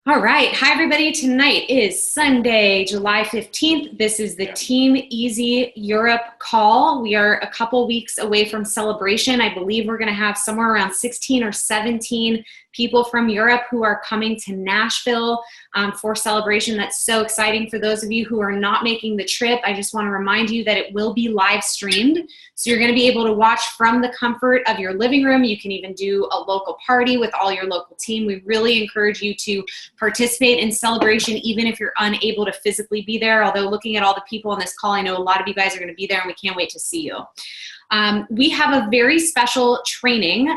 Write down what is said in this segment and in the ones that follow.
All right. Hi, everybody. Tonight is Sunday, July 15th. This is the Team Easy Europe call. We are a couple weeks away from celebration. I believe we're going to have somewhere around 16 or 17 people from Europe who are coming to Nashville for celebration. That's so exciting. For those of you who are not making the trip, I just want to remind you that it will be live streamed. So you're going to be able to watch from the comfort of your living room. You can even do a local party with all your local team. We really encourage you to participate in celebration, even if you're unable to physically be there. Although looking at all the people on this call, I know a lot of you guys are going to be there and we can't wait to see you. We have a very special training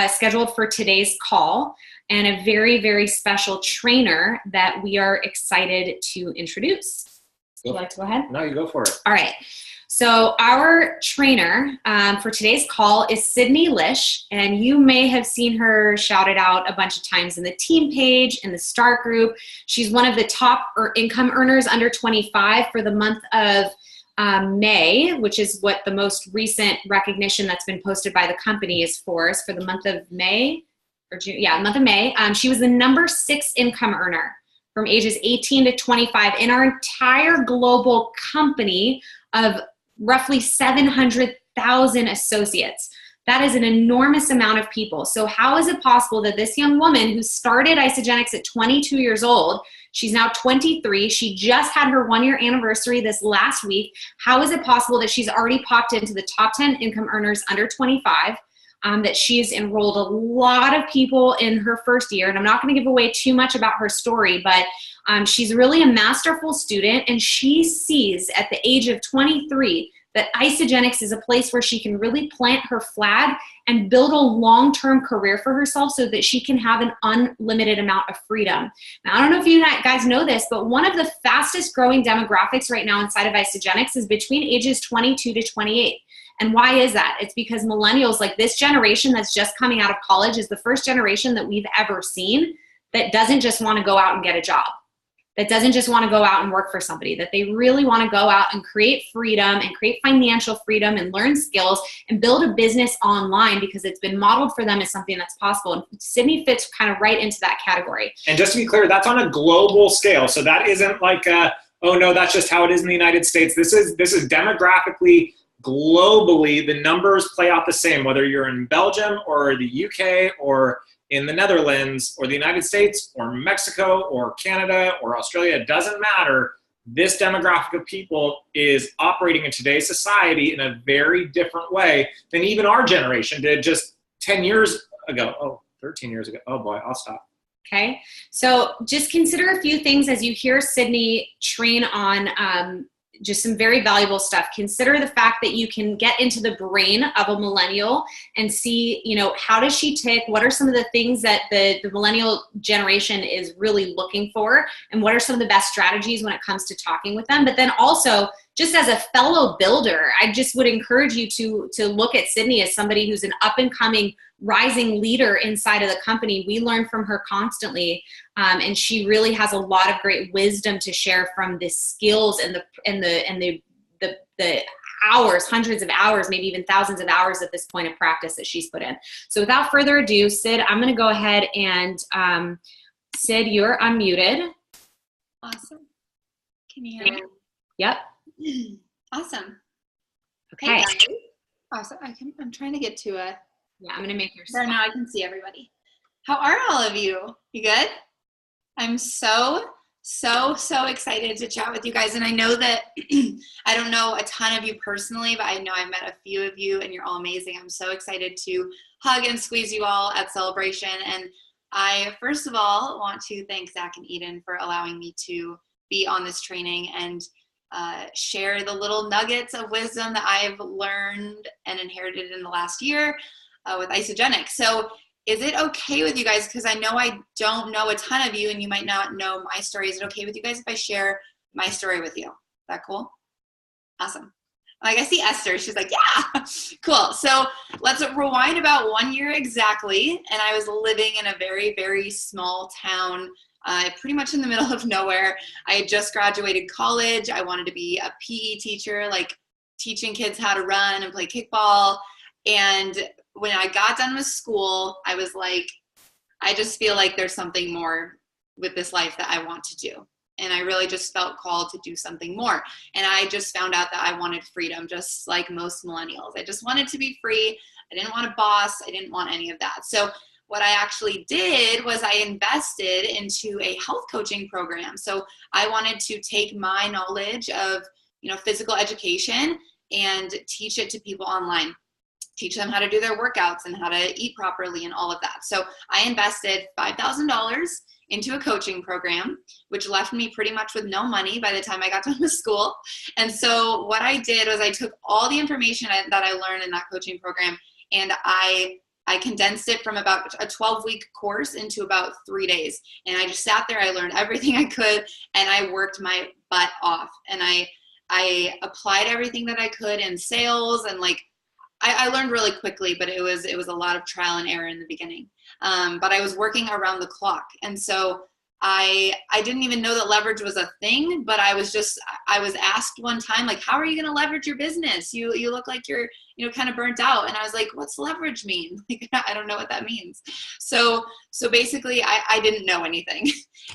scheduled for today's call and a very, very special trainer that we are excited to introduce. Would you like to go ahead? No, you go for it. All right. So our trainer for today's call is Sydney Lich, and you may have seen her shouted out a bunch of times in the team page, in the start group. She's one of the top income earners under 25 for the month of May, which is what the most recent recognition that's been posted by the company is for us for the month of May or June. Yeah, month of May. She was the number 6 income earner from ages 18 to 25 in our entire global company of roughly 700,000 associates. That is an enormous amount of people. So how is it possible that this young woman who started Isagenix at 22 years old, she's now 23, she just had her 1-year anniversary this last week, how is it possible that she's already popped into the top 10 income earners under 25, that she's enrolled a lot of people in her first year? And I'm not going to give away too much about her story, but she's really a masterful student, and she sees at the age of 23 that Isagenix is a place where she can really plant her flag and build a long-term career for herself so that she can have an unlimited amount of freedom. Now, I don't know if you guys know this, but one of the fastest growing demographics right now inside of Isagenix is between ages 22 to 28. And why is that? It's because millennials, like this generation that's just coming out of college, is the first generation that we've ever seen that doesn't just want to go out and get a job, that doesn't just want to go out and work for somebody, that they really want to go out and create freedom and create financial freedom and learn skills and build a business online because it's been modeled for them as something that's possible. And Sydney fits kind of right into that category. And just to be clear, that's on a global scale. So that isn't like, oh no, that's just how it is in the United States. This is demographically, globally, the numbers play out the same, whether you're in Belgium or the UK or in the Netherlands or the United States or Mexico or Canada or Australia. It doesn't matter. This demographic of people is operating in today's society in a very different way than even our generation did just 10 years ago. Oh, 13 years ago. Oh boy, I'll stop. Okay. So just consider a few things as you hear Sydney train on just some very valuable stuff. Consider the fact that you can get into the brain of a millennial and see, how does she tick? What are some of the things that the millennial generation is really looking for? And what are some of the best strategies when it comes to talking with them? But then also, just as a fellow builder, I just would encourage you to look at Sydney as somebody who's an up-and-coming rising leader inside of the company. We learn from her constantly, and she really has a lot of great wisdom to share from the skills and the hours, hundreds of hours, maybe even thousands of hours at this point of practice that she's put in. So without further ado, Sid, I'm going to go ahead and Sid, you're unmuted. Awesome. Can you hear me? Yep. Awesome. Okay. Hey guys. Awesome. I'm trying to get to a. Yeah, I'm going to make your. Right now I can see everybody. How are all of you? You good? I'm so excited to chat with you guys. And I know that I don't know a ton of you personally, but I know I met a few of you and you're all amazing. I'm so excited to hug and squeeze you all at Celebration. And I, first of all, want to thank Zach and Eden for allowing me to be on this training and share the little nuggets of wisdom that I've learned and inherited in the last year with Isagenix. So is it okay with you guys, because I know I don't know a ton of you and you might not know my story. Is it okay with you guys if I share my story with you? Is that cool? Awesome. Like I see Esther, she's like, yeah, cool. So let's rewind about 1 year exactly. And I was living in a very, very small town, pretty much in the middle of nowhere. I had just graduated college. I wanted to be a PE teacher, like teaching kids how to run and play kickball. And when I got done with school, I was like, I just feel like there's something more with this life that I want to do. And I really just felt called to do something more. And I just found out that I wanted freedom, just like most millennials. I just wanted to be free. I didn't want a boss. I didn't want any of that. So what I actually did was I invested into a health coaching program. So I wanted to take my knowledge of, physical education and teach it to people online. Teach them how to do their workouts and how to eat properly and all of that. So I invested $5,000 into a coaching program, which left me pretty much with no money by the time I got done with school. And so what I did was I took all the information that I learned in that coaching program, and I condensed it from about a 12-week course into about 3 days. And I just sat there, I learned everything I could, and I worked my butt off. And I applied everything that I could in sales, and I learned really quickly, but it was a lot of trial and error in the beginning. But I was working around the clock. And so I didn't even know that leverage was a thing, but I was asked one time, how are you going to leverage your business? You look like you're, kind of burnt out. And I was like, what's leverage mean? I don't know what that means. So basically I didn't know anything.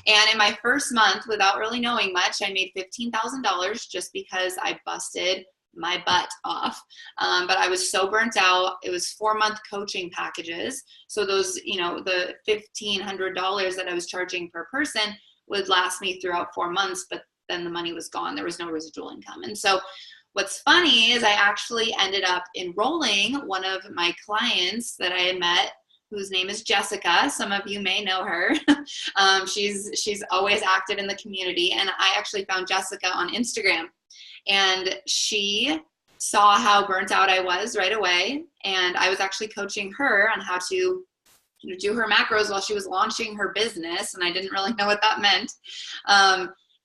And in my first month, without really knowing much, I made $15,000 just because I busted my butt off. But I was so burnt out. It was 4-month coaching packages. So those, the $1,500 that I was charging per person would last me throughout 4 months, but then the money was gone. There was no residual income. And so what's funny is I actually ended up enrolling one of my clients that I had met, whose name is Jessica. Some of you may know her. She's always active in the community. And I actually found Jessica on Instagram. And she saw how burnt out I was right away. And I was actually coaching her on how to do her macros while she was launching her business. And I didn't really know what that meant.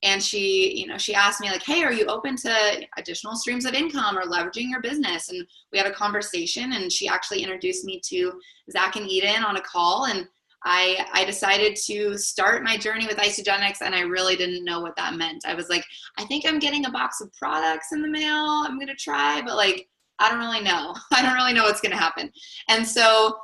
And she asked me hey, are you open to additional streams of income or leveraging your business? And we had a conversation, and she actually introduced me to Zach and Eden on a call. And I decided to start my journey with Isagenix, and I really didn't know what that meant. I was like, I think I'm getting a box of products in the mail. I'm going to try, but I don't really know. I don't really know what's going to happen. And so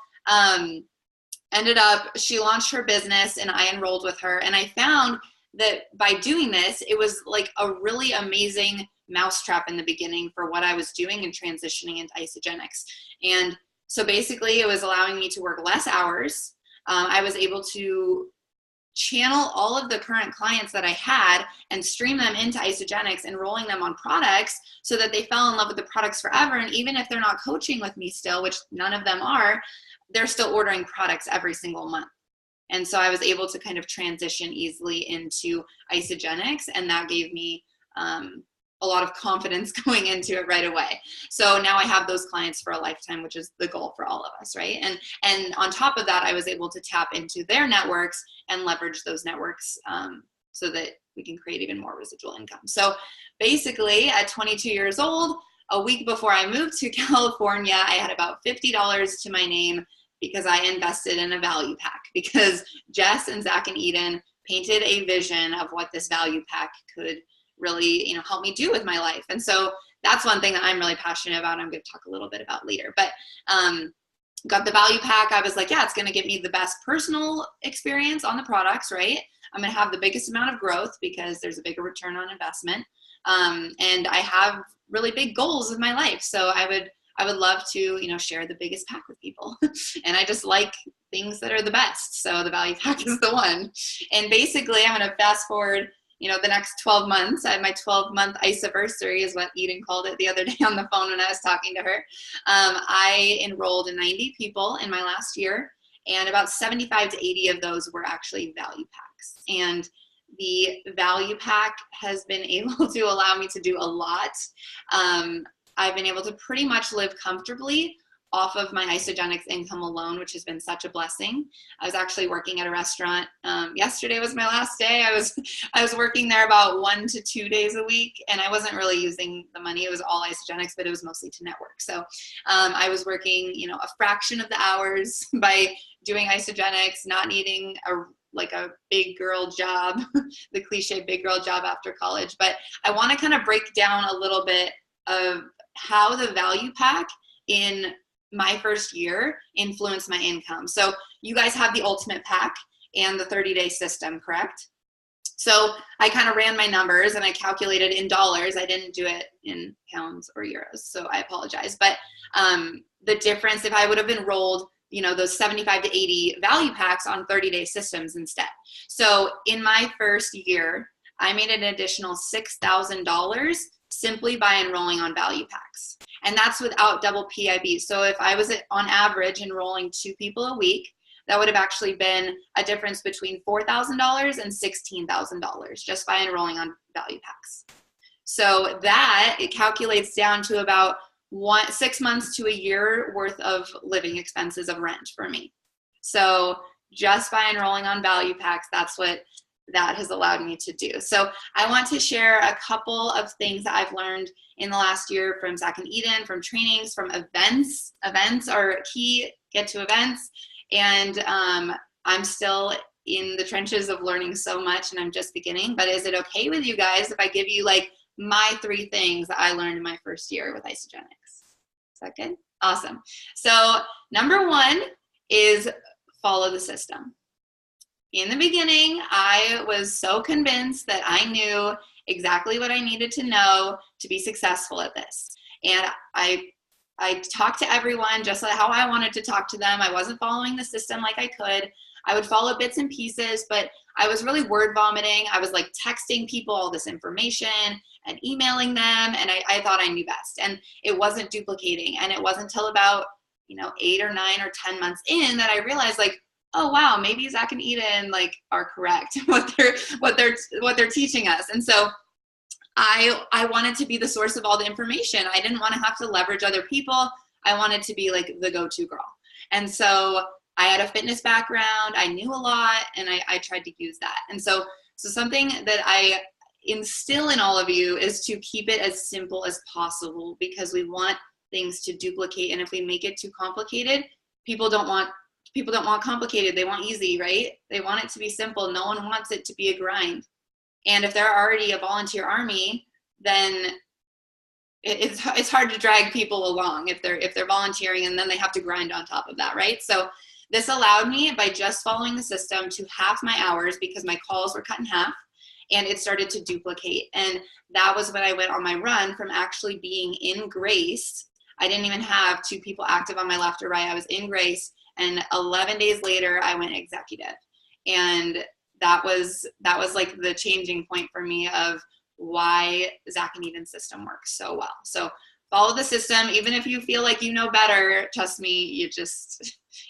ended up, she launched her business, and I enrolled with her. And I found that by doing this, it was a really amazing mousetrap in the beginning for what I was doing and transitioning into Isagenix. And so basically it was allowing me to work less hours. I was able to channel all of the current clients that I had and stream them into Isagenix, enrolling them on products so that they fell in love with the products forever. And even if they're not coaching with me still, which none of them are, they're still ordering products every single month. And so I was able to kind of transition easily into Isagenix, and that gave me a lot of confidence going into it right away. So now I have those clients for a lifetime, which is the goal for all of us, right? And on top of that, I was able to tap into their networks and leverage those networks so that we can create even more residual income. So basically at 22 years old, a week before I moved to California, I had about $50 to my name because I invested in a value pack, because Jess and Zach and Eden painted a vision of what this value pack could really, help me do with my life. And so that's one thing that I'm really passionate about. I'm going to talk a little bit about later, but got the value pack. I was like, yeah, it's going to get me the best personal experience on the products, right? I'm going to have the biggest amount of growth because there's a bigger return on investment. And I have really big goals in my life. So I would love to, share the biggest pack with people. And I just like things that are the best. So the value pack is the one. And basically I'm going to fast forward, the next 12 months. I had my 12-month Isaversary is what Eden called it the other day on the phone when I was talking to her. I enrolled 90 people in my last year, and about 75 to 80 of those were actually value packs. And the value pack has been able to allow me to do a lot. I've been able to pretty much live comfortably off of my Isagenix income alone, which has been such a blessing. I was actually working at a restaurant. Yesterday was my last day. I was working there about 1 to 2 days a week, and I wasn't really using the money. It was all Isagenix, but it was mostly to network. So I was working, a fraction of the hours by doing Isagenix, not needing a big girl job, the cliche big girl job after college. But I want to kind of break down a little bit of how the value pack in my first year influenced my income. So you guys have the ultimate pack, and the 30-day system, correct? So I kind of ran my numbers and I calculated in dollars. I didn't do it in pounds or euros, so I apologize. But the difference, if I would have enrolled, those 75 to 80 value packs on 30-day systems instead. So in my first year, I made an additional $6,000 simply by enrolling on value packs. And that's without double PIB. So if I was on average enrolling 2 people a week, that would have actually been a difference between $4,000 and $16,000 just by enrolling on value packs. So that, it calculates down to about 6 months to a year worth of living expenses of rent for me. So just by enrolling on value packs, that's what that has allowed me to do. So I want to share a couple of things that I've learned in the last year from Zach and Eden, from trainings, from events. Events are key. Get to events. And I'm still in the trenches of learning so much, and I'm just beginning. But is it okay with you guys if I give you like my 3 things that I learned in my first year with Isagenix? Is that good? Awesome. So number 1 is follow the system. In the beginning, I was so convinced that I knew exactly what I needed to know to be successful at this. And I talked to everyone just like how I wanted to talk to them. I wasn't following the system like I could. I would follow bits and pieces, but I was really word vomiting. I was like texting people all this information and emailing them, and I thought I knew best. And it wasn't duplicating. And it wasn't until about 8 or 9 or 10 months in that I realized, like, oh wow, maybe Zach and Eden like are correct what they're teaching us. And so I wanted to be the source of all the information. I didn't want to have to leverage other people. I wanted to be like the go-to girl. And so I had a fitness background. I knew a lot, and I tried to use that. And so something that I instill in all of you is to keep it as simple as possible, because we want things to duplicate. And if we make it too complicated, people don't want complicated. They want easy, right? They want it to be simple. No one wants it to be a grind. And if they're already a volunteer army, then it's hard to drag people along if they're volunteering and then they have to grind on top of that, right? So this allowed me, by just following the system, to half my hours because my calls were cut in half, and it started to duplicate. And that was when I went on my run from actually being in Grace. I didn't even have 2 people active on my left or right. I was in Grace, and 11 days later I went executive. And that was like the changing point for me of why Zach and Eden's system works so well. So follow the system. Even if you feel like you know better, trust me,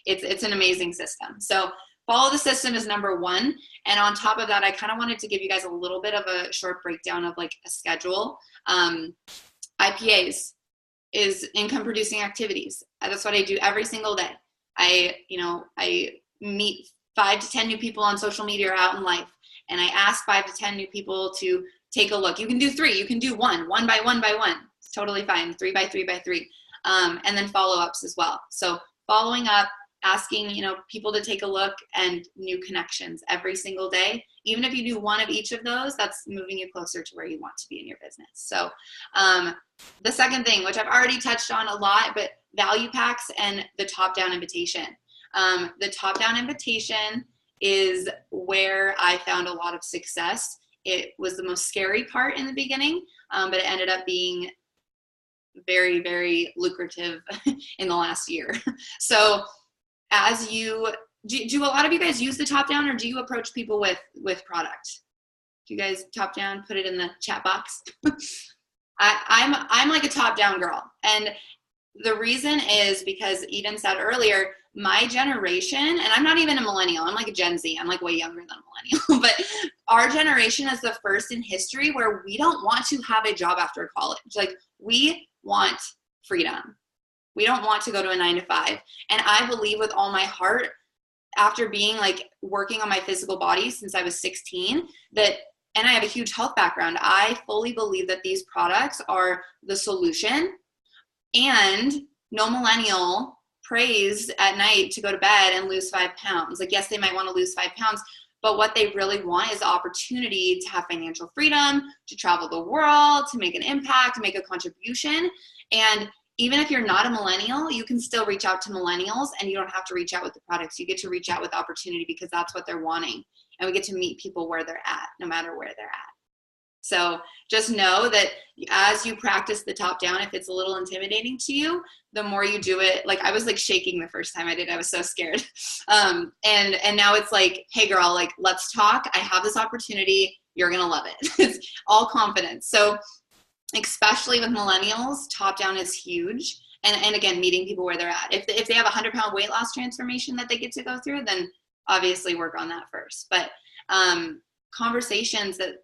it's an amazing system. So follow the system is number 1. And on top of that, I kind of wanted to give you guys a little bit of a short breakdown of like a schedule. IPAs is income producing activities. That's what I do every single day. I meet 5 to 10 new people on social media or out in life, and I ask 5 to 10 new people to take a look. You can do 3, you can do 1 by 1 by 1. It's totally fine. 3 by 3 by 3. And then follow-ups as well. So following up, asking, people to take a look, and new connections every single day. Even if you do 1 of each of those, that's moving you closer to where you want to be in your business. So the second thing, which I've already touched on a lot, but value packs and the top-down invitation. The top-down invitation is where I found a lot of success. It was the most scary part in the beginning, but it ended up being very, very lucrative in the last year. So as do a lot of you guys use the top-down, or do you approach people with product? Do you guys top-down? Put it in the chat box. I'm like a top-down girl. And the reason is because Eden said earlier, my generation, and I'm not even a millennial, I'm like a Gen Z, I'm like way younger than a millennial, but our generation is the first in history where we don't want to have a job after college. Like, we want freedom. We don't want to go to a 9 to 5. And I believe with all my heart, after being like working on my physical body since I was 16, that, and I have a huge health background, I fully believe that these products are the solution. And no millennial prays at night to go to bed and lose 5 pounds. Like, yes, they might want to lose 5 pounds, but what they really want is the opportunity to have financial freedom, to travel the world, to make an impact, to make a contribution. And even if you're not a millennial, you can still reach out to millennials, and you don't have to reach out with the products. You get to reach out with opportunity because that's what they're wanting. And we get to meet people where they're at, no matter where they're at. So just know that as you practice the top down, if it's a little intimidating to you, the more you do it, like I was like shaking the first time I did, I was so scared. And now it's like, hey girl, like let's talk. I have this opportunity. You're going to love it. It's all confidence. So especially with millennials, top down is huge. And again, meeting people where they're at. If they have a 100-pound weight loss transformation that they get to go through, then obviously work on that first. But conversations that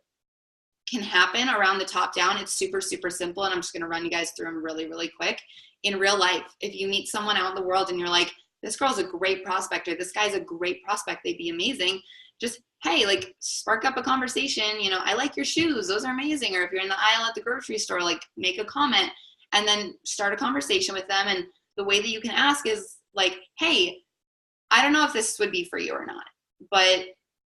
can happen around the top down, it's super, super simple. And I'm just going to run you guys through them really, really quick. In real life, if you meet someone out in the world and you're like, this girl's a great prospect, or this guy's a great prospect, they'd be amazing. Just, hey, like spark up a conversation. You know, I like your shoes. Those are amazing. Or if you're in the aisle at the grocery store, like make a comment and then start a conversation with them. And the way that you can ask is like, hey, I don't know if this would be for you or not, but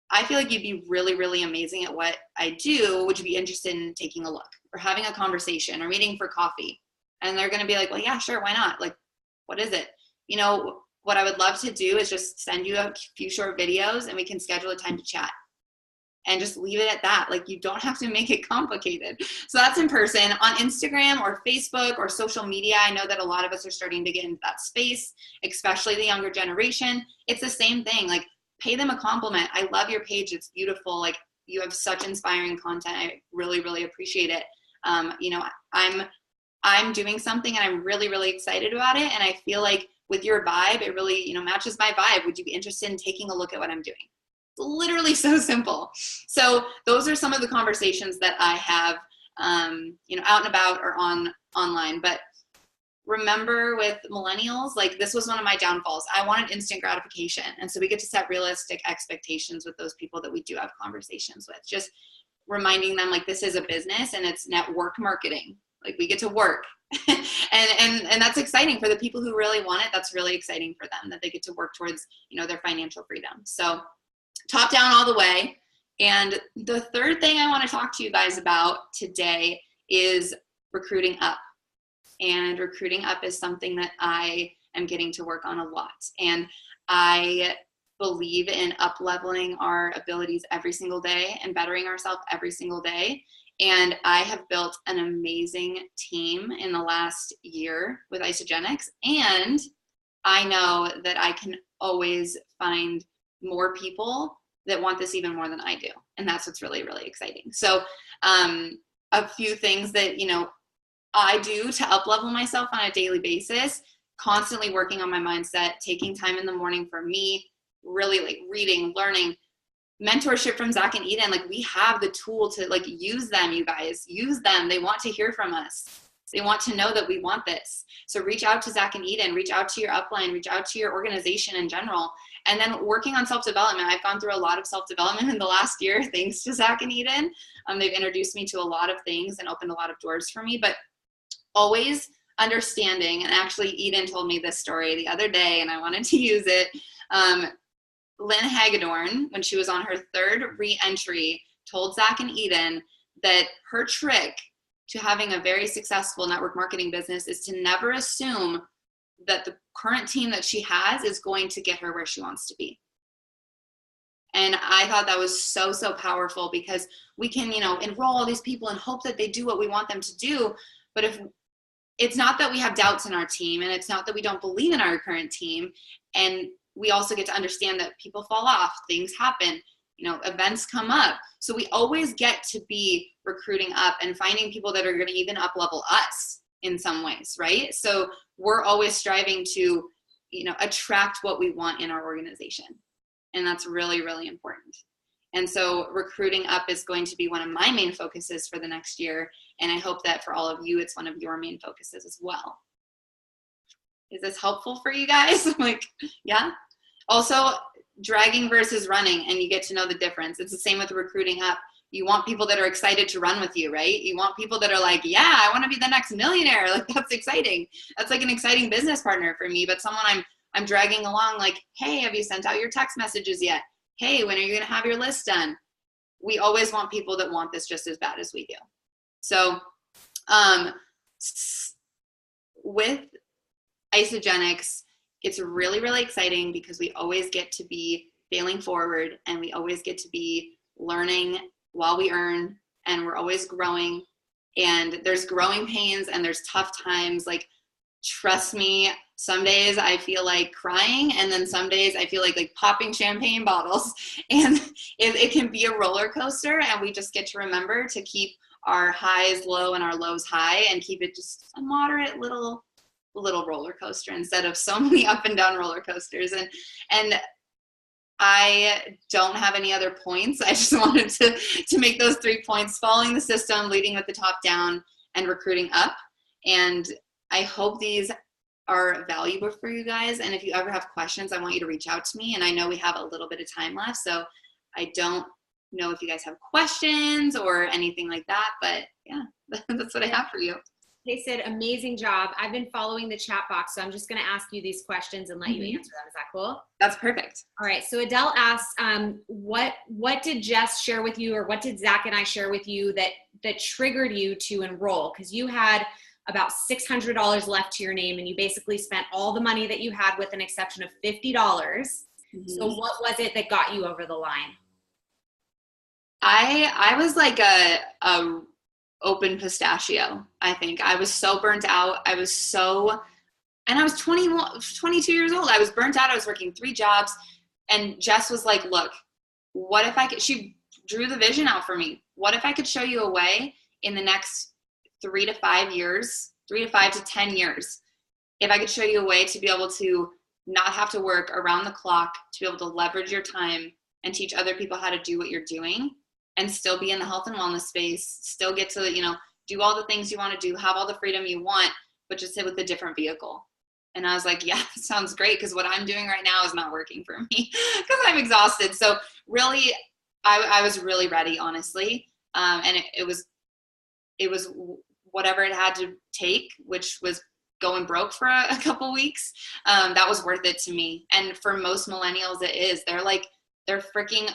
I feel like you'd be really, really amazing at what I do. Would you be interested in taking a look or having a conversation or meeting for coffee? And they're going to be like, well, yeah, sure. Why not? Like, what is it? You know, what I would love to do is just send you a few short videos and we can schedule a time to chat and just leave it at that. Like you don't have to make it complicated. So that's in person. On Instagram or Facebook or social media, I know that a lot of us are starting to get into that space, especially the younger generation. It's the same thing. Like, pay them a compliment. I love your page. It's beautiful. Like you have such inspiring content. I really, really appreciate it. You know, I'm doing something and I'm really, really excited about it. And I feel like with your vibe, it really, you know, matches my vibe. Would you be interested in taking a look at what I'm doing? It's literally so simple. So those are some of the conversations that I have, you know, out and about or online. But remember with millennials, like this was one of my downfalls. I wanted instant gratification. And so we get to set realistic expectations with those people that we do have conversations with. Just reminding them like this is a business and it's network marketing. Like we get to work. and that's exciting for the people who really want it. That's really exciting for them that they get to work towards, you know, their financial freedom. So top down all the way. And the third thing I want to talk to you guys about today is recruiting up. And recruiting up is something that I am getting to work on a lot. And I believe in up-leveling our abilities every single day and bettering ourselves every single day. And I have built an amazing team in the last year with Isagenix. And I know that I can always find more people that want this even more than I do. And that's what's really, really exciting. So a few things that, you know, I do to up-level myself on a daily basis, constantly working on my mindset, taking time in the morning for me, really like reading, learning, mentorship from Zach and Eden. Like we have the tool to like use them, you guys, use them. They want to hear from us. They want to know that we want this. So reach out to Zach and Eden, reach out to your upline, reach out to your organization in general. And then working on self-development. I've gone through a lot of self-development in the last year, thanks to Zach and Eden. They've introduced me to a lot of things and opened a lot of doors for me, but always understanding, and actually Eden told me this story the other day and I wanted to use it. Lynn Hagedorn, when she was on her third re-entry, told Zach and Eden that her trick to having a very successful network marketing business is to never assume that the current team that she has is going to get her where she wants to be. And I thought that was so, so powerful because we can, you know, enroll all these people and hope that they do what we want them to do. But if it's not that we have doubts in our team and it's not that we don't believe in our current team, and we also get to understand that people fall off, things happen, you know, events come up. So we always get to be recruiting up and finding people that are going to even up level us in some ways, right? So we're always striving to, you know, attract what we want in our organization. And that's really, really important. And so recruiting up is going to be one of my main focuses for the next year. And I hope that for all of you, it's one of your main focuses as well. Is this helpful for you guys? Like, yeah. Also, dragging versus running, and you get to know the difference. It's the same with recruiting up. You want people that are excited to run with you, right? You want people that are like, yeah, I want to be the next millionaire. Like, that's exciting. That's like an exciting business partner for me, but someone I'm dragging along like, hey, have you sent out your text messages yet? Hey, when are you going to have your list done? We always want people that want this just as bad as we do. So with Isagenix, it's really, really exciting because we always get to be failing forward, and we always get to be learning while we earn, and we're always growing, and there's growing pains and there's tough times. Like, trust me, some days I feel like crying, and then some days I feel like popping champagne bottles, and it can be a roller coaster, and we just get to remember to keep our highs low and our lows high, and keep it just a moderate little roller coaster instead of so many up and down roller coasters. And I don't have any other points. I just wanted to make those 3 points: following the system, leading with the top down, and recruiting up. And I hope these are valuable for you guys. And if you ever have questions, I want you to reach out to me. And I know we have a little bit of time left, so I don't know if you guys have questions or anything like that, but yeah, that's what I have for you. They said, amazing job. I've been following the chat box, so I'm just going to ask you these questions and let you answer them. Is that cool? That's perfect. All right. So Adele asks, what did Jess share with you, or what did Zach and I share with you that triggered you to enroll? Because you had about $600 left to your name, and you basically spent all the money that you had with an exception of $50. So what was it that got you over the line? I was like a open pistachio. I think I was so burnt out. And I was 22 years old. I was burnt out. I was working 3 jobs, and Jess was like, look, what if she drew the vision out for me. What if I could show you a way in the next 3 to 5 years, 3 to 5 to 10 years, if I could show you a way to be able to not have to work around the clock, to be able to leverage your time and teach other people how to do what you're doing, and still be in the health and wellness space, still get to, do all the things you want to do, have all the freedom you want, but just sit with a different vehicle. And I was like, yeah, that sounds great, because what I'm doing right now is not working for me because I'm exhausted. So really, I was really ready, honestly. And it was whatever it had to take, which was going broke for a couple weeks. That was worth it to me. And for most millennials, it is. They're freaking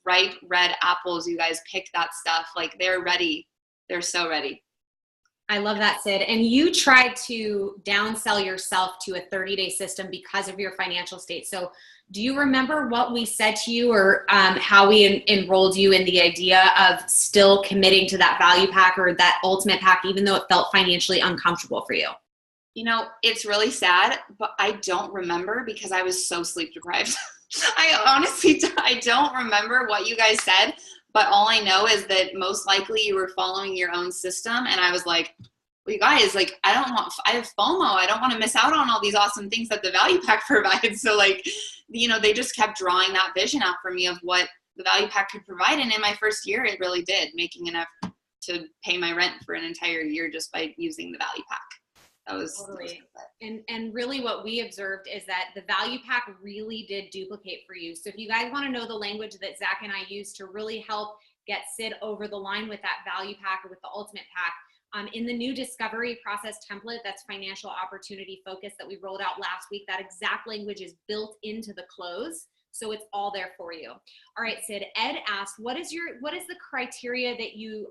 ripe red apples. You guys pick that stuff. Like, they're ready. They're so ready. I love that, Sid. And you tried to downsell yourself to a 30-day system because of your financial state. So do you remember what we said to you, or how we enrolled you in the idea of still committing to that value pack or that ultimate pack, even though it felt financially uncomfortable for you? It's really sad, but I don't remember because I was so sleep deprived. I don't remember what you guys said, but all I know is that most likely you were following your own system. And I was like, well, you guys, I have FOMO. I don't want to miss out on all these awesome things that the value pack provides. So they just kept drawing that vision out for me of what the value pack could provide. And in my first year, it really did, making enough to pay my rent for an entire year just by using the value pack. That was totally. And really what we observed is that the value pack really did duplicate for you. So if you guys want to know the language that Zach and I use to really help get Sid over the line with that value pack or with the ultimate pack, in the new discovery process template, that's financial opportunity focus that we rolled out last week, that exact language is built into the close. So it's all there for you. All right, Sid, Ed asked, what is the criteria that you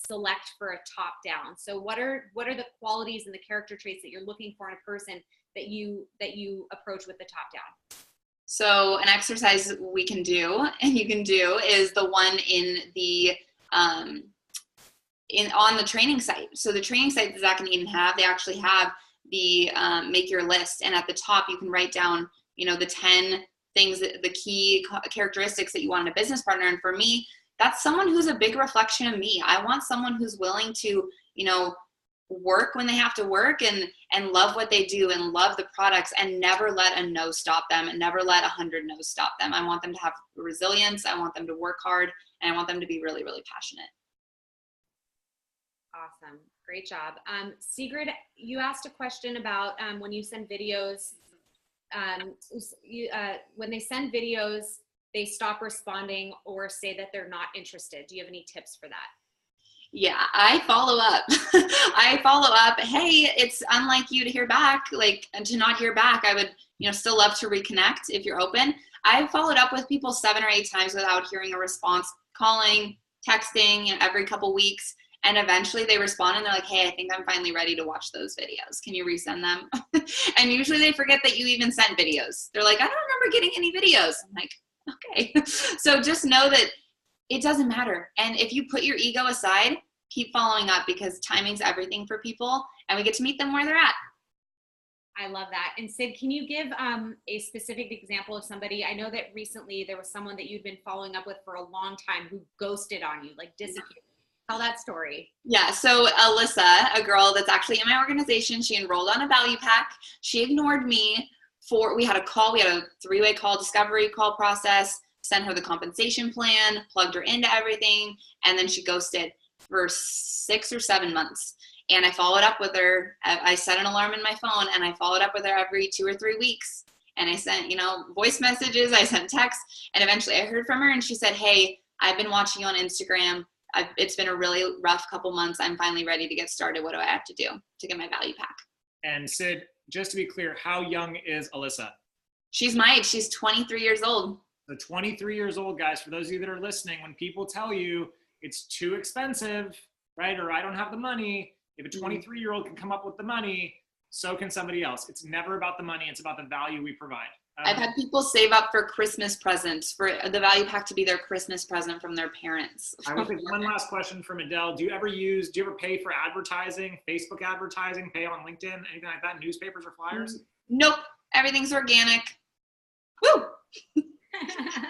select for a top down? So what are the qualities and the character traits that you're looking for in a person that you approach with the top down? So an exercise we can do, and you can do, is the one in the on the training site. So the training site that Zach and Eden have, they actually have the make your list, and at the top you can write down the 10 things, the key characteristics that you want in a business partner. And for me, that's someone who's a big reflection of me. I want someone who's willing to, work when they have to work and love what they do and love the products and never let a no stop them and never let 100 no's stop them. I want them to have resilience. I want them to work hard, and I want them to be really, really passionate. Awesome. Great job. Sigrid, you asked a question about when you send videos, when they send videos, they stop responding or say that they're not interested. Do you have any tips for that? Yeah, I follow up. Hey, it's unlike you to hear back, and to not hear back. I would, still love to reconnect if you're open. I've followed up with people 7 or 8 times without hearing a response, calling, texting, every couple weeks. And eventually they respond and they're like, hey, I think I'm finally ready to watch those videos. Can you resend them? And usually they forget that you even sent videos. They're like, I don't remember getting any videos. I'm like, okay. So just know that it doesn't matter. And if you put your ego aside, keep following up, because timing's everything for people and we get to meet them where they're at. I love that. And Sid, can you give a specific example of somebody? I know that recently there was someone that you'd been following up with for a long time who ghosted on you, like disappeared. Tell that story. Yeah, so Alyssa, a girl that's actually in my organization, she enrolled on a value pack. She ignored me we had a call, we had a 3-way call, discovery call process, sent her the compensation plan, plugged her into everything, and then she ghosted for 6 or 7 months. And I followed up with her. I set an alarm in my phone and I followed up with her every 2 or 3 weeks. And I sent, voice messages, I sent texts, and eventually I heard from her and she said, hey, I've been watching you on Instagram. It's been a really rough couple months. I'm finally ready to get started. What do I have to do to get my value pack? And Sid, just to be clear, how young is Alyssa? She's my age. She's 23 years old. So 23 years old, guys, for those of you that are listening, when people tell you it's too expensive, right, or I don't have the money, if a 23-year-old can come up with the money, so can somebody else. It's never about the money. It's about the value we provide. I've had people save up for Christmas presents, for the value pack to be their Christmas present from their parents. I will take one last question from Adele. Do you ever pay for advertising, Facebook advertising, pay on LinkedIn, anything like that, newspapers or flyers? Nope. Everything's organic. Woo!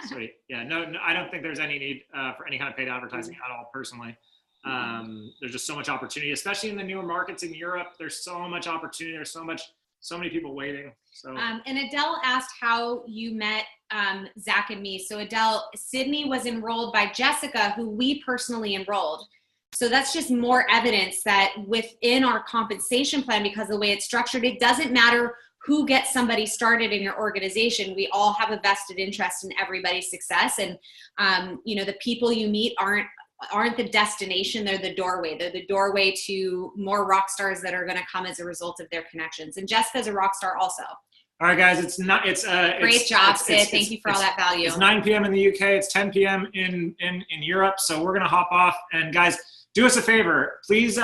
Sweet. Yeah, no, I don't think there's any need for any kind of paid advertising at all, personally. There's just so much opportunity, especially in the newer markets in Europe. There's so much opportunity. There's so many people waiting. So and Adele asked how you met Zach and me. So Adele, Sydney was enrolled by Jessica, who we personally enrolled. So that's just more evidence that within our compensation plan, because of the way it's structured, it doesn't matter who gets somebody started in your organization. We all have a vested interest in everybody's success. And the people you meet aren't the destination, they're the doorway. They're the doorway to more rock stars that are going to come as a result of their connections. And Jessica's a rock star also. All right, guys, Great job, Sid. Thank you for all that value. It's 9 p.m. in the UK. It's 10 p.m. in Europe. So we're going to hop off. And guys, do us a favor. Please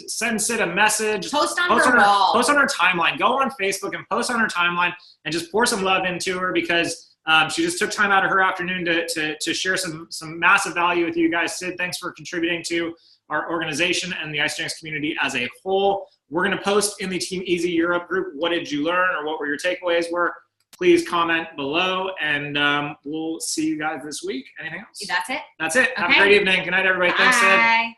send Sid a message. Post on her wall. Post on her timeline. Go on Facebook and post on her timeline and just pour some love into her, because she just took time out of her afternoon to share some massive value with you guys. Sid, thanks for contributing to our organization and the Isagenix community as a whole. We're going to post in the Team Easy Europe group, what did you learn or what were your takeaways were. Please comment below, and we'll see you guys this week. Anything else? That's it. That's it. Okay. Have a great evening. Good night, everybody. Bye. Thanks, Sid.